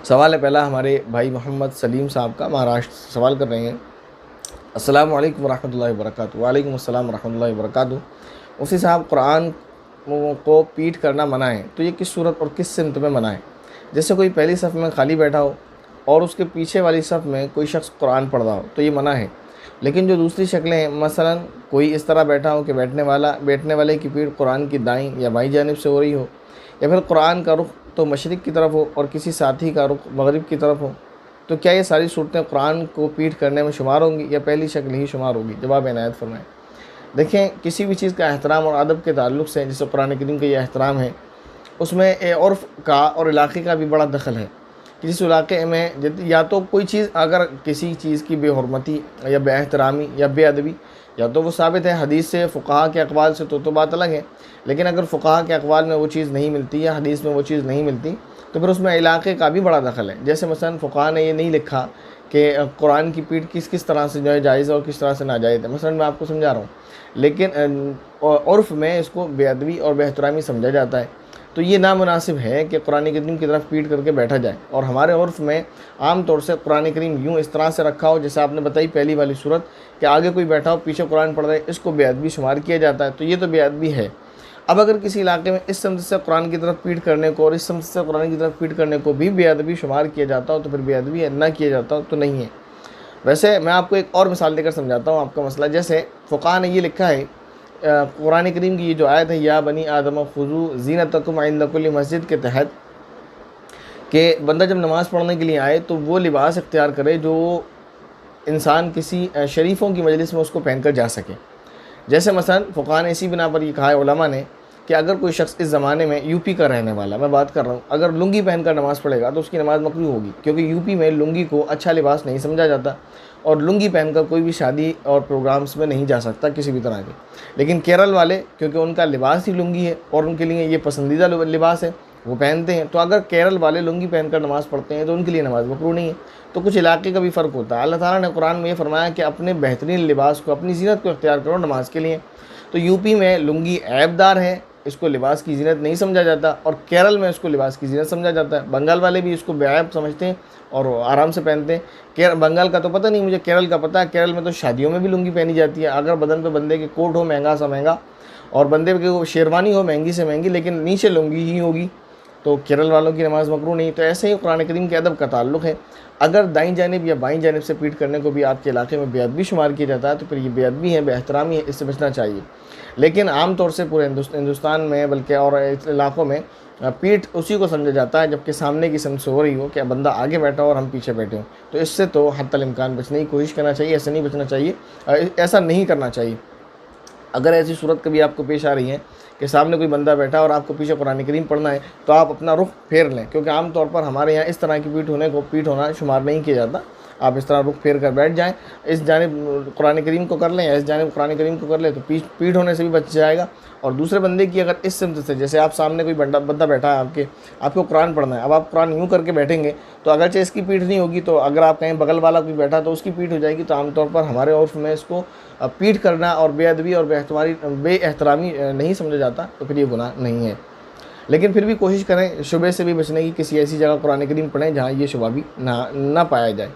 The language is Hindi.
सवाल है पहला हमारे भाई मोहम्मद सलीम साहब का, महाराष्ट्र से सवाल कर रहे हैं। अस्सलाम वालेकुम रहमतुल्लाहि व बरकातुहू। वालेकुम अस्सलाम व रहमतुल्लाहि व बरकातुहू। मुफ्ती साहब, कुरान को पीठ करना मना है, तो ये किस सूरत और किस सिमत में मना है? जैसे कोई पहली सफ़ में खाली बैठा हो और उसके पीछे वाली सफ़ में कोई शख्स कुरान पढ़ रहा हो तो ये मना है। लेकिन जो दूसरी शक्लें हैं, मसलन कोई इस तरह बैठा हो कि बैठने वाले की पीठ कुरान की दाईं या बाईं जानिब से हो रही हो, या फिर कुरान का रुख तो मशरिक़ की तरफ हो और किसी साथी का रुख मगरिब की तरफ हो, तो क्या ये सारी सूरतें कुरान को पीठ करने में शुमार होंगी या पहली शक्ल ही शुमार होगी? जवाब इनायत फरमाएँ। देखें, किसी भी चीज़ का एहतराम और अदब के ताल्लुक़ से, जैसे कुरान करीम का यह एहतराम है, उसमें उर्फ़ का और इलाक़े का भी बड़ा दखल है। कि जिस इलाक़े में या तो कोई चीज़, अगर किसी चीज़ की बेहुरमती या बेएहतरामी या बेअदबी, या तो वो साबित है हदीस से, फ़ुक़हा के अक़वाल से, तो बात अलग है। लेकिन अगर फ़ुक़हा के अक़वाल में वो चीज़ नहीं मिलती या हदीस में वो चीज़ नहीं मिलती, तो फिर उसमें इलाक़े का भी बड़ा दखल है। जैसे मसलन फ़ुक़हा ने ये नहीं लिखा कि कुरान की पीठ किस किस तरह से जो है जायज़ है और किस तरह से नाजायज़ है। मसलन मैं आपको समझा रहा हूँ, लेकिन उर्फ़ में इसको बेअदबी और बेहतरामी समझा जाता है। तो ये नामुनासिब है कि कुरान करीम की तरफ पीठ करके बैठा जाए। और हमारे उर्फ़ में आम तौर से कुरान करीम यूँ इस तरह से रखा हो, जैसे आपने बताई पहली वाली सूरत, कि आगे कोई बैठा हो, पीछे कुरान पढ़ रहा है, इसको बेअदबी शुमार किया जाता है। तो ये तो बेअदबी है। अब अगर किसी इलाके में इस समत से कुरान की तरफ पीठ करने को और इस समत से कुरान की तरफ पीठ करने को भी बेअदबी शुमार किया जाता हो, तो फिर बेअदबी है, ना किया जाता हो तो नहीं है। वैसे मैं आपको एक और मिसाल देकर समझाता हूँ आपका मसला। जैसे फ़ुक़हा ने ये लिखा है, कुरान करीम की ये जो आयत है, या बनी आदम खुज़ू ज़ीनतकुम इंद कुल्ली मस्जिद, के तहत कि बंदा जब नमाज़ पढ़ने के लिए आए तो वो लिबास इख्तियार करे जो इंसान किसी शरीफों की मजलिस में उसको पहन कर जा सके। जैसे मसलन फ़ुक़हा ने इसी बिना पर ये कहा है उलमा ने कि अगर कोई शख्स इस ज़माने में यूपी का रहने वाला, मैं बात कर रहा हूँ, अगर लुंगी पहनकर नमाज़ पढ़ेगा तो उसकी नमाज़ मकरूह होगी, क्योंकि यूपी में लुंगी को अच्छा लिबास नहीं समझा जाता और लुंगी पहनकर कोई भी शादी और प्रोग्राम्स में नहीं जा सकता किसी भी तरह के। लेकिन केरल वाले, क्योंकि उनका लिबास ही लुंगी है और उनके लिए ये पसंदीदा लिबास है, वो पहनते हैं, तो अगर केरल वाले लुंगी पहनकर नमाज़ पढ़ते हैं तो उनके लिए नमाज़ मकरूह नहीं है। तो कुछ इलाके का भी फ़र्क होता है। अल्लाह ताला ने कुरान में ये फरमाया कि अपने बेहतरीन लिबास को, अपनी ज़ीनत को इख्तियार करो नमाज के लिए। तो यूपी में लुंगी ऐबदार है, इसको लिबास की ज़ीनत नहीं समझा जाता, और केरल में इसको लिबास की ज़ीनत समझा जाता है। बंगाल वाले भी इसको बेऐब समझते हैं और आराम से पहनते हैं। बंगाल का तो पता नहीं मुझे, केरल का पता है। केरल में तो शादियों में भी लुंगी पहनी जाती है। अगर बदन पे बंदे के कोट हो महंगा सा महंगा और बंदे के शेरवानी हो महंगी से महंगी, लेकिन नीचे लुंगी ही होगी, तो केरल वालों की नमाज़ मकरूह नहीं। तो ऐसे ही कुरान करीम के अदब का ताल्लुक़ है। अगर दाईं जानिब या बाईं जानिब से पीठ करने को भी आपके इलाके में बेअदबी शुमार किया जाता है, तो फिर ये बेअदबी है, बेहतरामी है, इससे बचना चाहिए। लेकिन आम तौर से पूरे हिंदुस्तान में, बल्कि और इलाक़ों में, पीठ उसी को समझा जाता है जबकि सामने की समझ से हो रही हो कि बंदा आगे बैठा हो और हम पीछे बैठे हों। तो इससे तो हत्तल इम्कान बचने की कोशिश करना चाहिए, ऐसे नहीं बचना चाहिए, ऐसा नहीं करना चाहिए। अगर ऐसी सूरत कभी आपको पेश आ रही है कि सामने कोई बंदा बैठा और आपको पीछे कुरान करीम पढ़ना है, तो आप अपना रुख फेर लें, क्योंकि आम तौर पर हमारे यहाँ इस तरह की पीठ होना शुमार नहीं किया जाता। आप इस तरह रुख फेर कर बैठ जाएं, इस जानिब कुरान करीम को कर लें या इस जानिब कुरान करीम को कर लें, तो पीठ होने से भी बच जाएगा। और दूसरे बंदे की अगर इस सिमत से, जैसे आप सामने कोई बंदा बैठा है, आपको कुरान पढ़ना है, अब आप कुरान यूँ करके बैठेंगे तो अगरचे इसकी पीठ नहीं होगी, तो अगर आप कहीं बगल वाला कोई बैठा तो उसकी पीठ हो जाएगी। तो आमतौर पर हमारे उर्फ़ में इसको पीठ करना और बेअदबी और बेएहतरामी नहीं समझा जाता, तो फिर ये गुनाह नहीं है। लेकिन फिर भी कोशिश करें शुबे से भी बचने की, किसी ऐसी जगह कुरान करीम पढ़ें जहाँ ये शुबा भी ना पाया जाए।